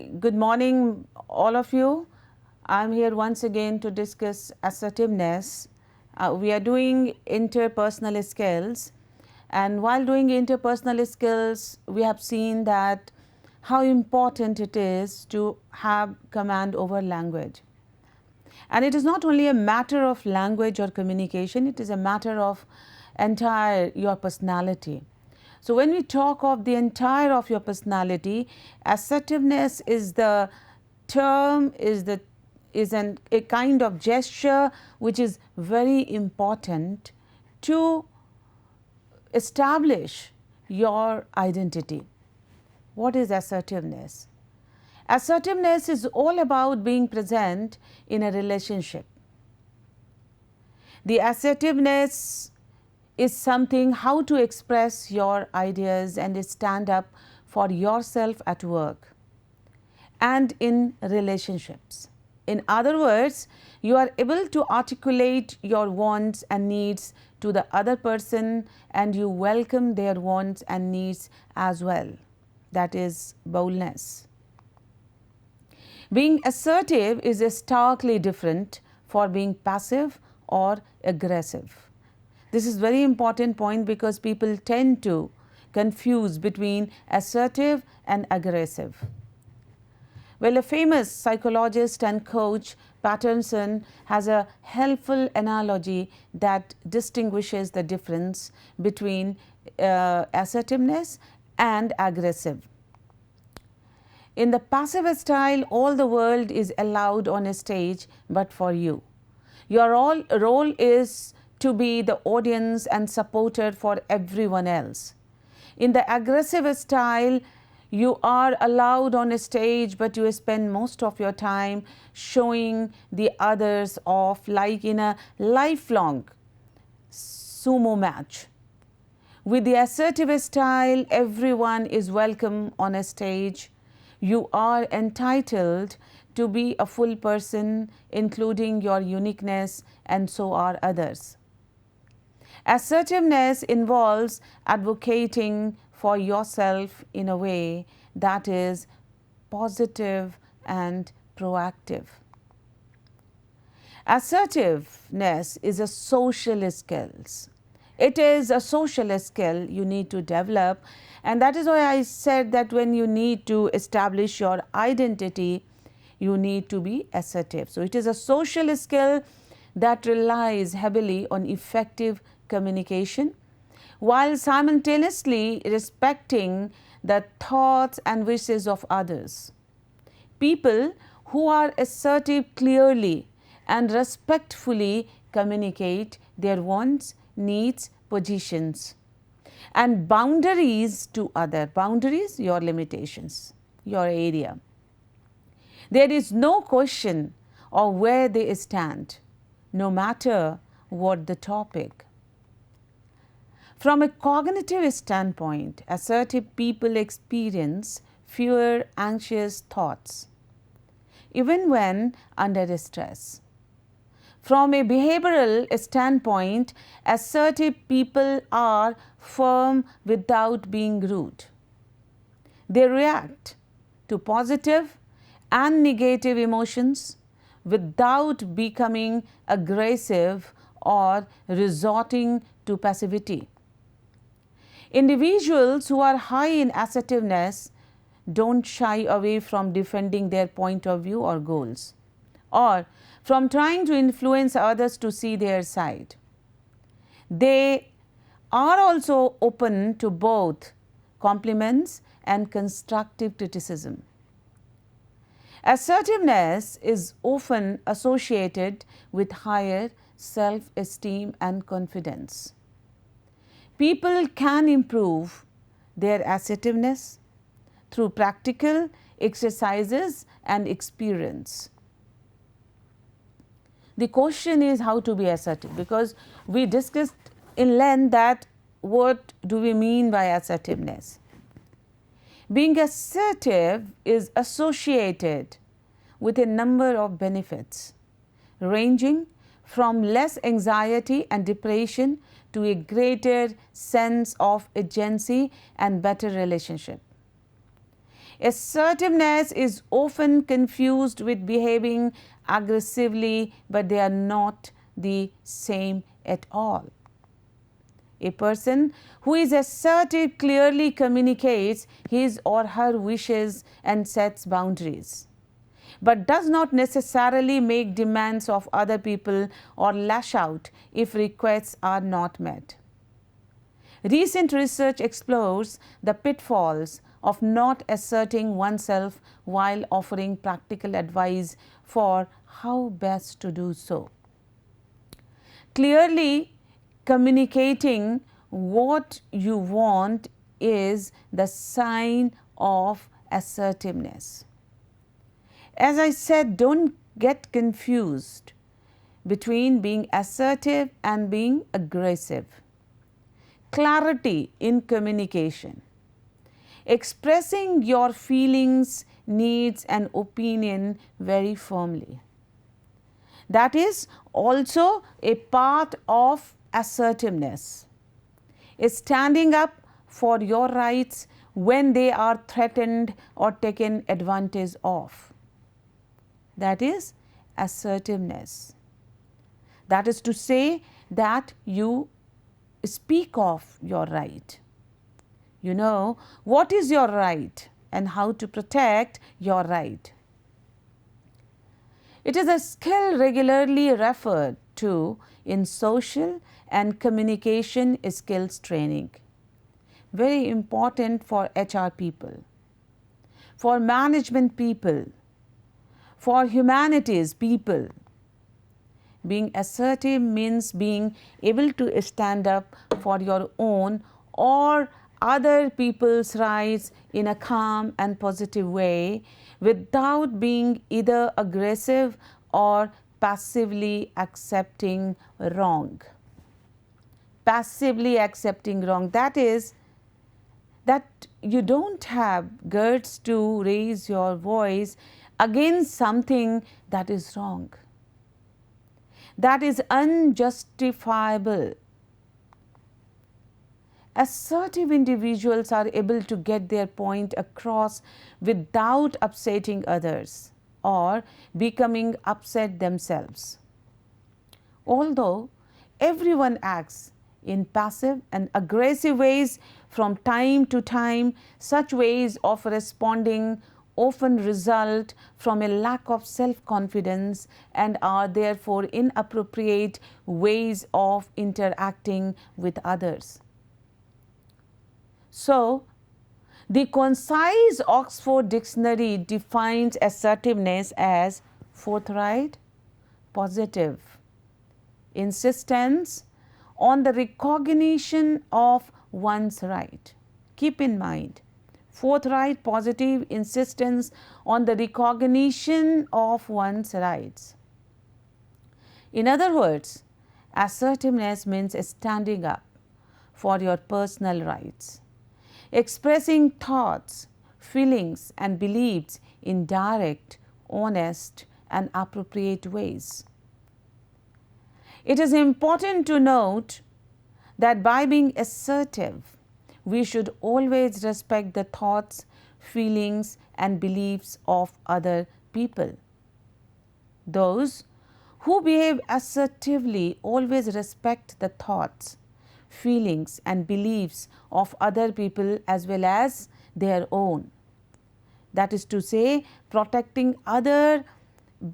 Very good morning, all of you. I'm here once again to discuss assertiveness. We are doing interpersonal skills, and while doing interpersonal skills, we have seen that how important it is to have command over language. And it is not only a matter of language or communication, it is a matter of entire your personality. So when we talk of the entire of your personality, assertiveness is the term, is a kind of gesture which is very important to establish your identity. What is assertiveness? Assertiveness is all about being present in a relationship. The assertiveness is something how to express your ideas and stand up for yourself at work and in relationships. In other words, you are able to articulate your wants and needs to the other person and you welcome their wants and needs as well. That is boldness. Being assertive is starkly different for being passive or aggressive. This is very important point because people tend to confuse between assertive and aggressive. Well, a famous psychologist and coach, Patterson, has a helpful analogy that distinguishes the difference between assertiveness and aggressive. In the passive style, all the world is allowed on a stage but for you. Your role is to be the audience and supporter for everyone else. In the aggressive style, you are allowed on a stage but you spend most of your time showing the others off like in a lifelong sumo match. With the assertive style, everyone is welcome on a stage. You are entitled to be a full person, including your uniqueness, and so are others. Assertiveness involves advocating for yourself in a way that is positive and proactive. Assertiveness is a social skill. It is a social skill you need to develop, and that is why I said that when you need to establish your identity, you need to be assertive. So it is a social skill that relies heavily on effective communication while simultaneously respecting the thoughts and wishes of others. People who are assertive clearly and respectfully communicate their wants, needs, positions, and boundaries to other. Boundaries, your limitations, your area. There is no question of where they stand, no matter what the topic. From a cognitive standpoint, assertive people experience fewer anxious thoughts, even when under stress. From a behavioral standpoint, assertive people are firm without being rude. They react to positive and negative emotions without becoming aggressive or resorting to passivity. Individuals who are high in assertiveness don't shy away from defending their point of view or goals, or from trying to influence others to see their side. They are also open to both compliments and constructive criticism. Assertiveness is often associated with higher self-esteem and confidence. People can improve their assertiveness through practical exercises and experience. The question is how to be assertive, because we discussed in length that what do we mean by assertiveness. Being assertive is associated with a number of benefits ranging from less anxiety and depression to a greater sense of agency and better relationship. Assertiveness is often confused with behaving aggressively, but they are not the same at all. A person who is assertive clearly communicates his or her wishes and sets boundaries, but does not necessarily make demands of other people or lash out if requests are not met. Recent research explores the pitfalls of not asserting oneself while offering practical advice for how best to do so. Clearly communicating what you want is the sign of assertiveness. As I said, don't get confused between being assertive and being aggressive. Clarity in communication. Expressing your feelings, needs, and opinion very firmly. That is also a part of assertiveness. Is standing up for your rights when they are threatened or taken advantage of. That is assertiveness. That is to say that you speak of your right. You know what is your right and how to protect your right. It is a skill regularly referred to in social and communication skills training. Very important for HR people, for management people, for humanities people. Being assertive means being able to stand up for your own or other people's rights in a calm and positive way without being either aggressive or passively accepting wrong. Passively accepting wrong, that is, that you don't have guts to raise your voice against something that is wrong, that is unjustifiable. Assertive individuals are able to get their point across without upsetting others or becoming upset themselves. Although everyone acts in passive and aggressive ways from time to time, such ways of responding often result from a lack of self-confidence and are therefore inappropriate ways of interacting with others. So, the concise Oxford Dictionary defines assertiveness as forthright, positive, insistence on the recognition of one's right. Keep in mind, forthright, positive, insistence on the recognition of one's rights. In other words, assertiveness means standing up for your personal rights, expressing thoughts, feelings, and beliefs in direct, honest, and appropriate ways. It is important to note that by being assertive, we should always respect the thoughts, feelings, and beliefs of other people. Those who behave assertively always respect the thoughts, feelings, and beliefs of other people as well as their own. That is to say, protecting other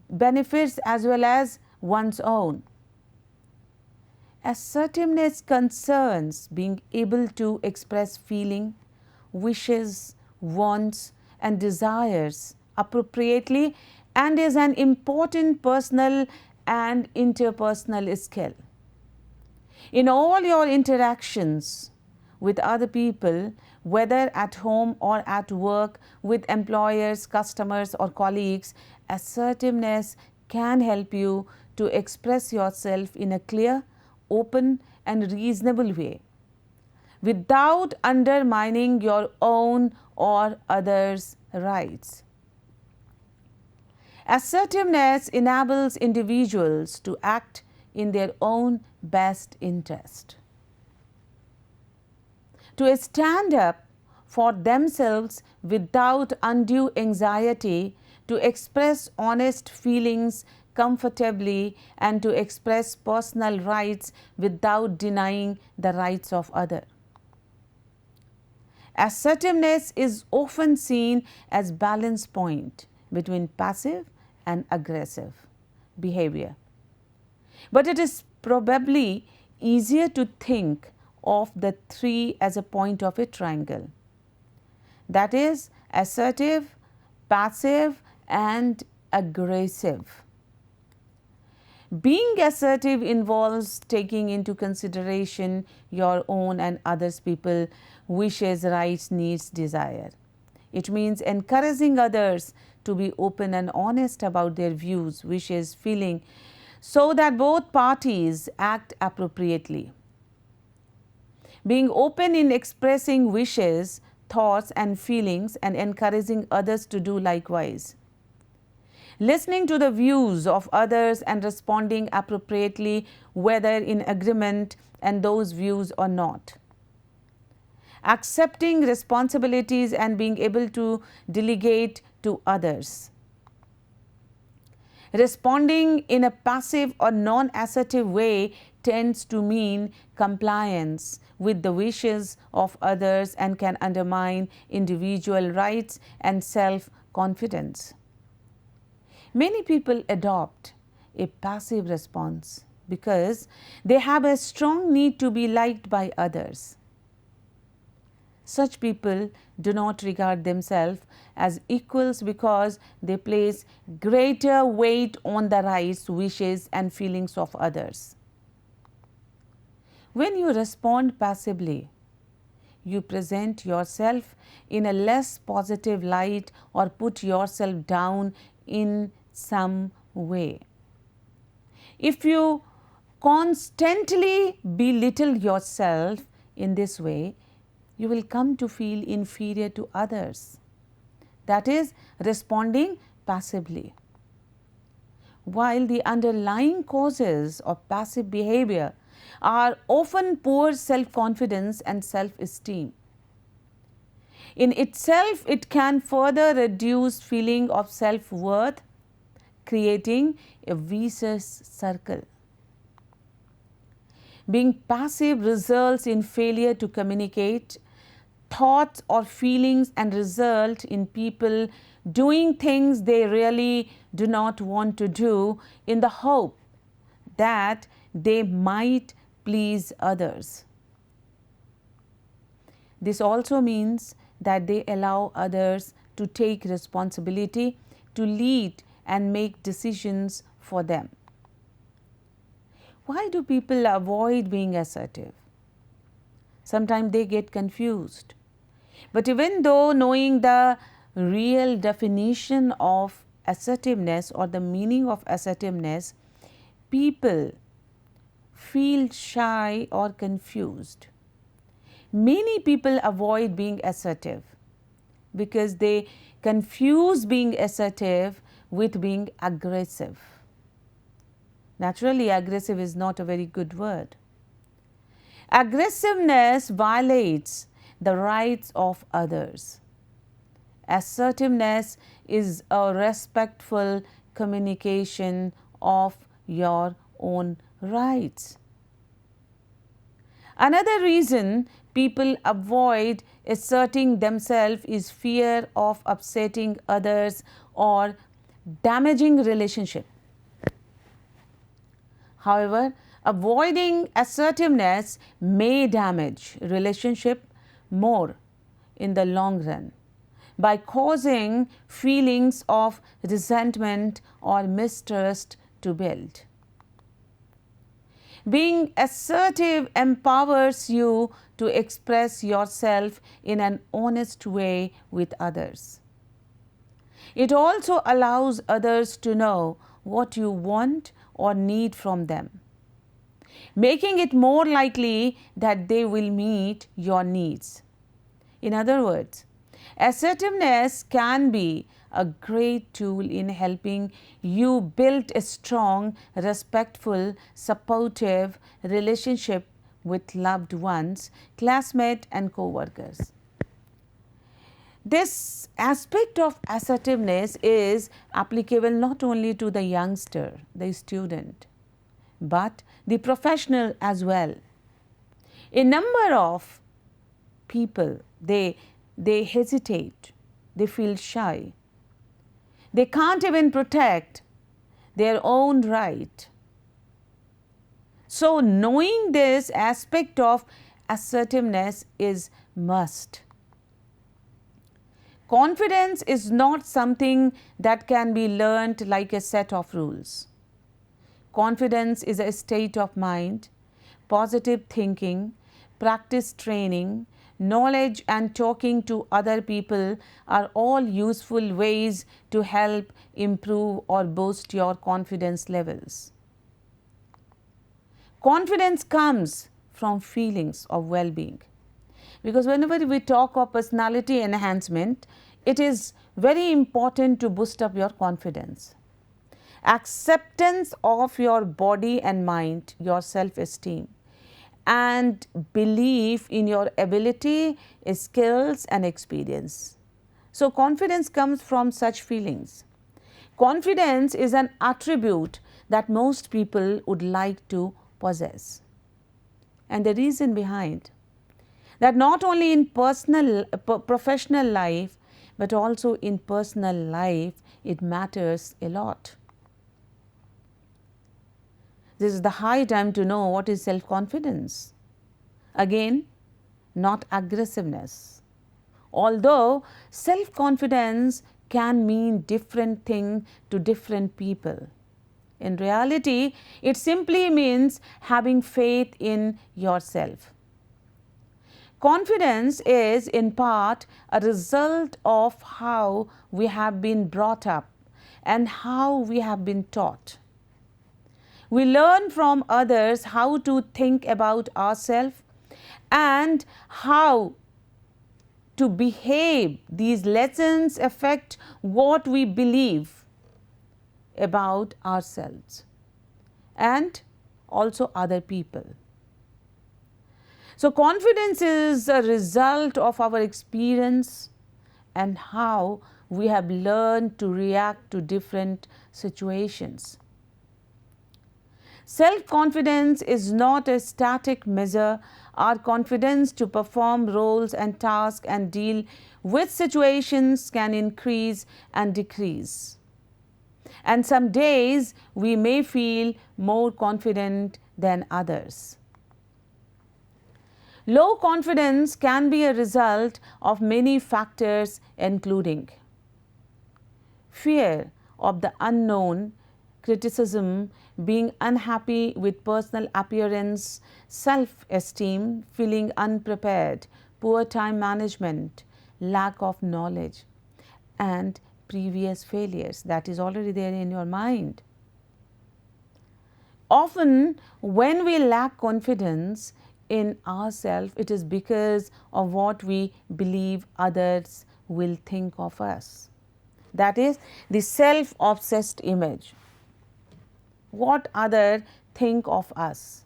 benefits as well as one's own. Assertiveness concerns being able to express feeling, wishes, wants, and desires appropriately and is an important personal and interpersonal skill. In all your interactions with other people, whether at home or at work, with employers, customers, or colleagues, assertiveness can help you to express yourself in a clear, open, and reasonable way without undermining your own or others' rights. Assertiveness enables individuals to act in their own best interest, to stand up for themselves without undue anxiety, to express honest feelings comfortably, and to express personal rights without denying the rights of others. Assertiveness is often seen as balance point between passive and aggressive behavior. But it is probably easier to think of the three as a point of a triangle. That is assertive, passive, and aggressive. Being assertive involves taking into consideration your own and others people's wishes, rights, needs, desire. It means encouraging others to be open and honest about their views, wishes, feelings, so that both parties act appropriately. Being open in expressing wishes, thoughts, and feelings, and encouraging others to do likewise. Listening to the views of others and responding appropriately, whether in agreement and those views or not. Accepting responsibilities and being able to delegate to others. Responding in a passive or non-assertive way tends to mean compliance with the wishes of others and can undermine individual rights and self-confidence. Many people adopt a passive response because they have a strong need to be liked by others. Such people do not regard themselves as equals because they place greater weight on the rights, wishes, and feelings of others. When you respond passively, you present yourself in a less positive light or put yourself down in some way. If you constantly belittle yourself in this way, you will come to feel inferior to others. That is responding passively. While the underlying causes of passive behavior are often poor self-confidence and self-esteem. In itself, it can further reduce feeling of self-worth, creating a vicious circle. Being passive results in failure to communicate thoughts or feelings and result in people doing things they really do not want to do in the hope that they might please others. This also means that they allow others to take responsibility, to lead and make decisions for them. Why do people avoid being assertive? Sometimes they get confused. But even though knowing the real definition of assertiveness or the meaning of assertiveness, people feel shy or confused. Many people avoid being assertive because they confuse being assertive with being aggressive. Naturally, aggressive is not a very good word. Aggressiveness violates the rights of others. Assertiveness is a respectful communication of your own rights. Another reason people avoid asserting themselves is fear of upsetting others or damaging relationship. However, avoiding assertiveness may damage relationship more in the long run by causing feelings of resentment or mistrust to build. Being assertive empowers you to express yourself in an honest way with others. It also allows others to know what you want or need from them, making it more likely that they will meet your needs. In other words, assertiveness can be a great tool in helping you build a strong, respectful, supportive relationship with loved ones, classmates, and co-workers. This aspect of assertiveness is applicable not only to the youngster, the student, but the professional as well. A number of people, they hesitate, they feel shy, they can't even protect their own right. So knowing this aspect of assertiveness is must. Confidence is not something that can be learnt like a set of rules. Confidence is a state of mind, positive thinking, practice training, knowledge and talking to other people are all useful ways to help improve or boost your confidence levels. Confidence comes from feelings of well-being. Because whenever we talk of personality enhancement, it is very important to boost up your confidence. Acceptance of your body and mind, your self-esteem, and belief in your ability, skills and experience. So confidence comes from such feelings. Confidence is an attribute that most people would like to possess. And the reason behind that, not only in professional life, but also in personal life, it matters a lot. This is the high time to know what is self-confidence. Again, not aggressiveness. Although self-confidence can mean different thing to different people. In reality, it simply means having faith in yourself. Confidence is in part a result of how we have been brought up and how we have been taught. We learn from others how to think about ourselves and how to behave. These lessons affect what we believe about ourselves and also other people. So confidence is a result of our experience and how we have learned to react to different situations. Self-confidence is not a static measure. Our confidence to perform roles and tasks and deal with situations can increase and decrease. And some days we may feel more confident than others. Low confidence can be a result of many factors, including fear of the unknown, criticism, being unhappy with personal appearance, self-esteem, feeling unprepared, poor time management, lack of knowledge, and previous failures that is already there in your mind. Often, when we lack confidence in ourselves, it is because of what we believe others will think of us. That is the self-obsessed image. What others think of us.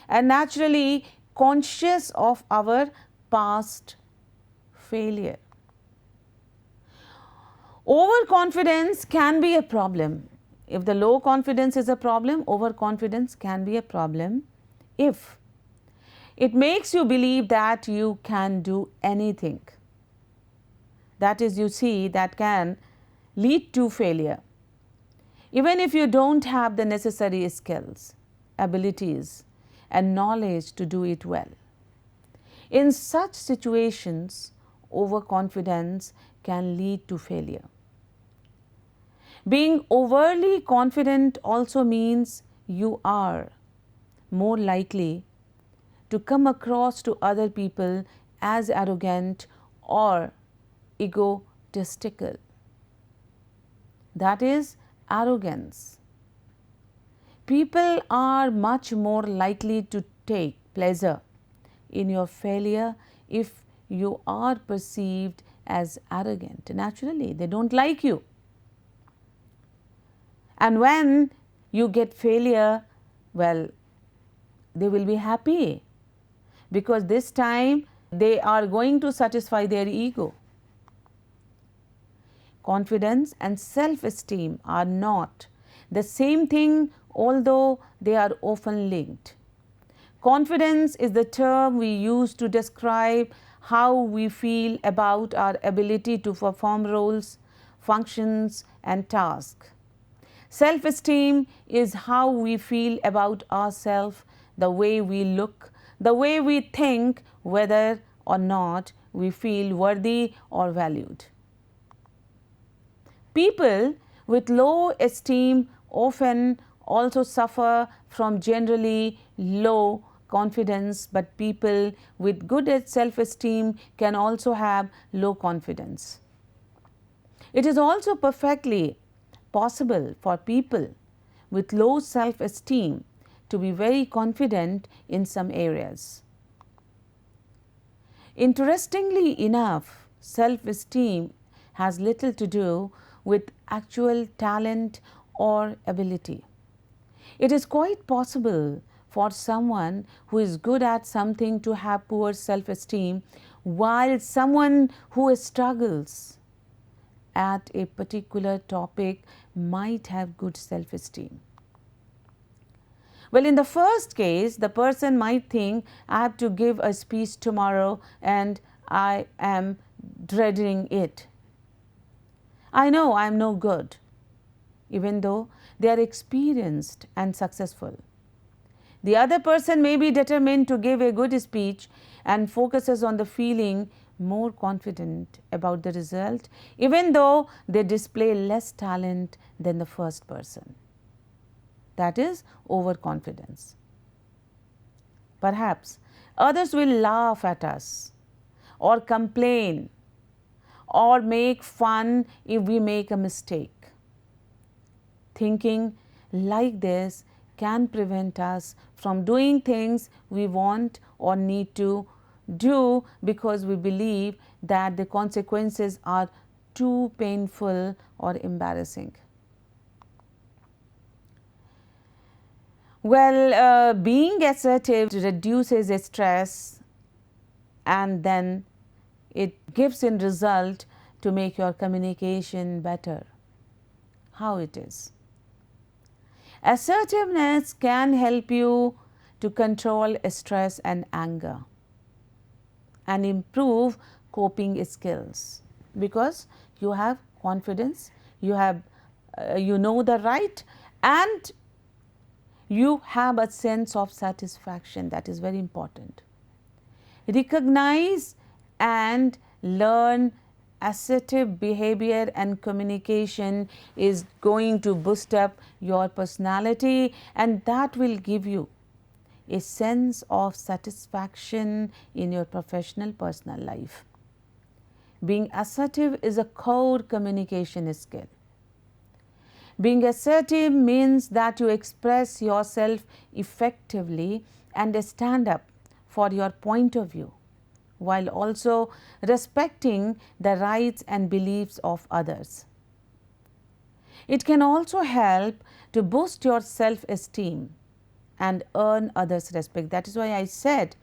And naturally conscious of our past failure. Overconfidence can be a problem. If the low confidence is a problem, overconfidence can be a problem if it makes you believe that you can do anything. That is, you see, that can lead to failure. Even if you don't have the necessary skills, abilities, and knowledge to do it well. In such situations, overconfidence can lead to failure. Being overly confident also means you are more likely to come across to other people as arrogant or egotistical. That is arrogance. People are much more likely to take pleasure in your failure if you are perceived as arrogant. Naturally, they don't like you. And when you get failure, well, they will be happy because this time they are going to satisfy their ego. Confidence and self-esteem are not the same thing, although they are often linked. Confidence is the term we use to describe how we feel about our ability to perform roles, functions, and tasks. Self-esteem is how we feel about ourselves, the way we look, the way we think, whether or not we feel worthy or valued. People with low esteem often also suffer from generally low confidence, but people with good self-esteem can also have low confidence. It is also perfectly possible for people with low self-esteem to be very confident in some areas. Interestingly enough, self-esteem has little to do with actual talent or ability. It is quite possible for someone who is good at something to have poor self-esteem, while someone who struggles at a particular topic might have good self-esteem. Well, in the first case, the person might think, I have to give a speech tomorrow and I am dreading it. I know I am no good, even though they are experienced and successful. The other person may be determined to give a good speech and focuses on the feeling more confident about the result, even though they display less talent than the first person. That is overconfidence. Perhaps others will laugh at us or complain or make fun if we make a mistake. Thinking like this can prevent us from doing things we want or need to do because we believe that the consequences are too painful or embarrassing. Well, being assertive reduces stress and then it gives in result to make your communication better. How it is? Assertiveness can help you to control stress and anger and improve coping skills because you have confidence, you know the right, and you have a sense of satisfaction. That is very important. Recognize and learn assertive behavior and communication is going to boost up your personality, and that will give you a sense of satisfaction in your professional personal life. Being assertive is a core communication skill. Being assertive means that you express yourself effectively and stand up for your point of view, while also respecting the rights and beliefs of others. It can also help to boost your self-esteem and earn others' respect. That is why I said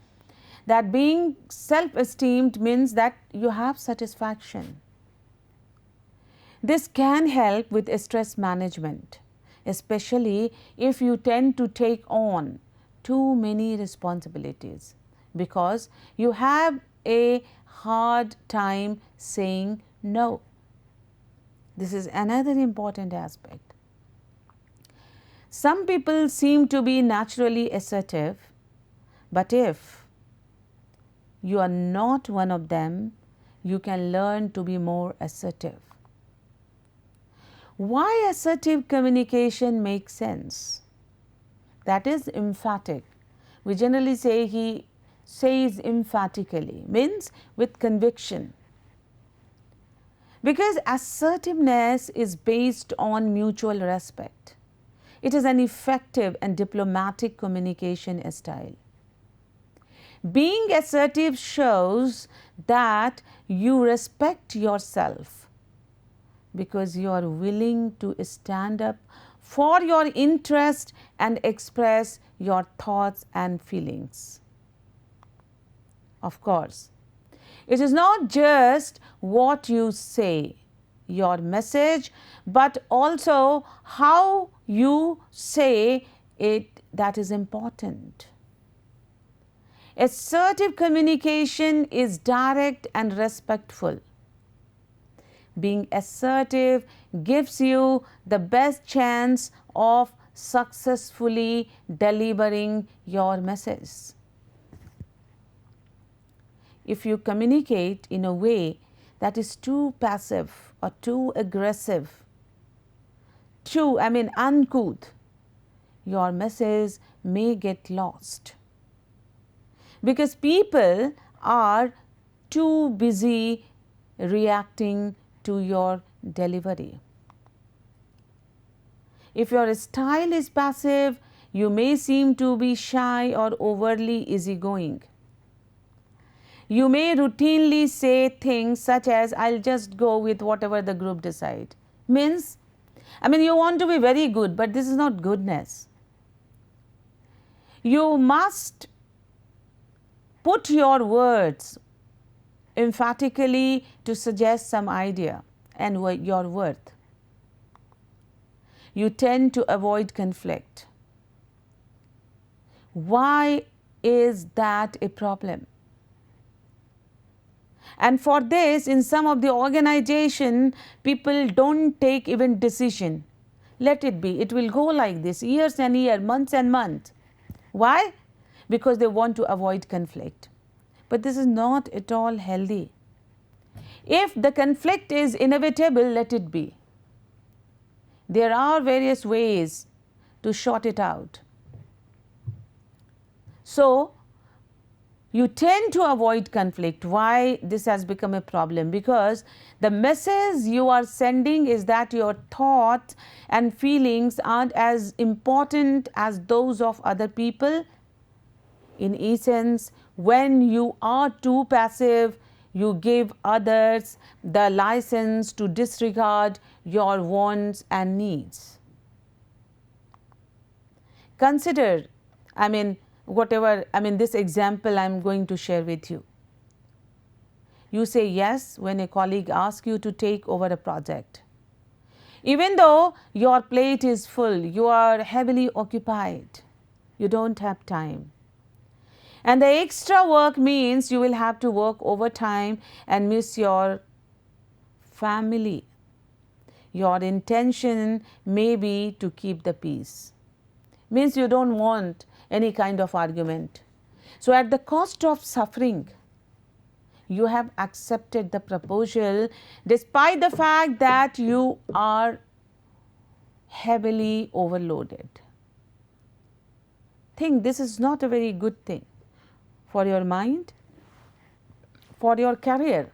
that being self-esteemed means that you have satisfaction. This can help with stress management, especially if you tend to take on too many responsibilities because you have a hard time saying no. This is another important aspect. Some people seem to be naturally assertive, but if you are not one of them, you can learn to be more assertive. Why assertive communication makes sense? That is emphatic. We generally say he says emphatically, means with conviction. Because assertiveness is based on mutual respect. It is an effective and diplomatic communication style. Being assertive shows that you respect yourself because you are willing to stand up for your interest and express your thoughts and feelings. Of course, it is not just what you say, your message, but also how you say it, that is important. Assertive communication is direct and respectful. Being assertive gives you the best chance of successfully delivering your message. If you communicate in a way that is too passive or too aggressive, uncouth, your message may get lost, because people are too busy reacting to your delivery. If your style is passive, you may seem to be shy or overly easygoing. You may routinely say things such as, I'll just go with whatever the group decide. You want to be very good, but this is not goodness. You must put your words emphatically to suggest some idea and your worth. You tend to avoid conflict. Why is that a problem? And for this, in some of the organization, people don't take even decision. Let it be. It will go like this, years and years, months and months. Why? Because they want to avoid conflict. But this is not at all healthy. If the conflict is inevitable, let it be. There are various ways to sort it out. So, you tend to avoid conflict. Why this has become a problem? Because the message you are sending is that your thoughts and feelings aren't as important as those of other people. In essence, when you are too passive, you give others the license to disregard your wants and needs. Consider, this example I'm going to share with you. You say yes when a colleague asks you to take over a project. Even though your plate is full, you are heavily occupied, you don't have time. And the extra work means you will have to work overtime and miss your family. Your intention may be to keep the peace. Means you don't want any kind of argument. So at the cost of suffering, you have accepted the proposal despite the fact that you are heavily overloaded. Think this is not a very good thing for your mind, for your career.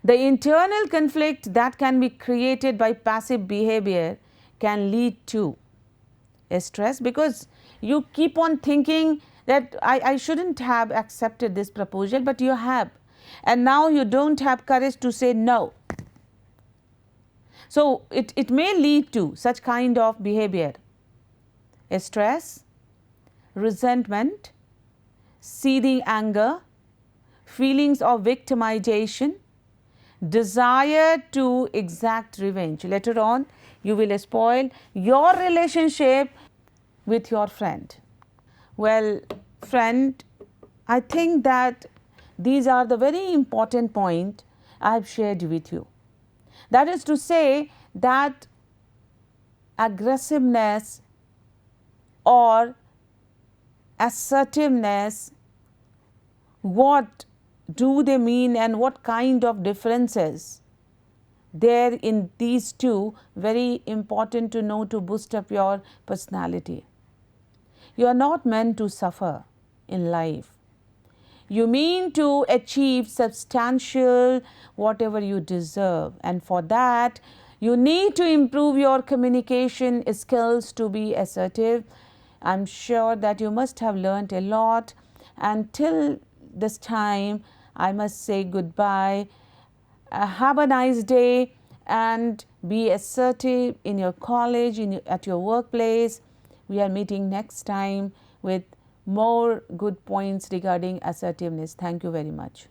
The internal conflict that can be created by passive behavior can lead to stress, because you keep on thinking that I shouldn't have accepted this proposal, but you have, and now you don't have courage to say no. So it may lead to such kind of behavior: stress, resentment, seething anger, feelings of victimization, desire to exact revenge. Later on, you will spoil your relationship with your friend. Well, friend, I think that these are the very important points I have shared with you. That is to say that aggressiveness or assertiveness, what do they mean and what kind of differences there in these two, very important to know to boost up your personality. You are not meant to suffer in life. You mean to achieve substantial whatever you deserve, and for that you need to improve your communication skills to be assertive. I'm sure that you must have learned a lot. Until this time, I must say goodbye. Have a nice day and be assertive in your college, at your workplace. We are meeting next time with more good points regarding assertiveness. Thank you very much.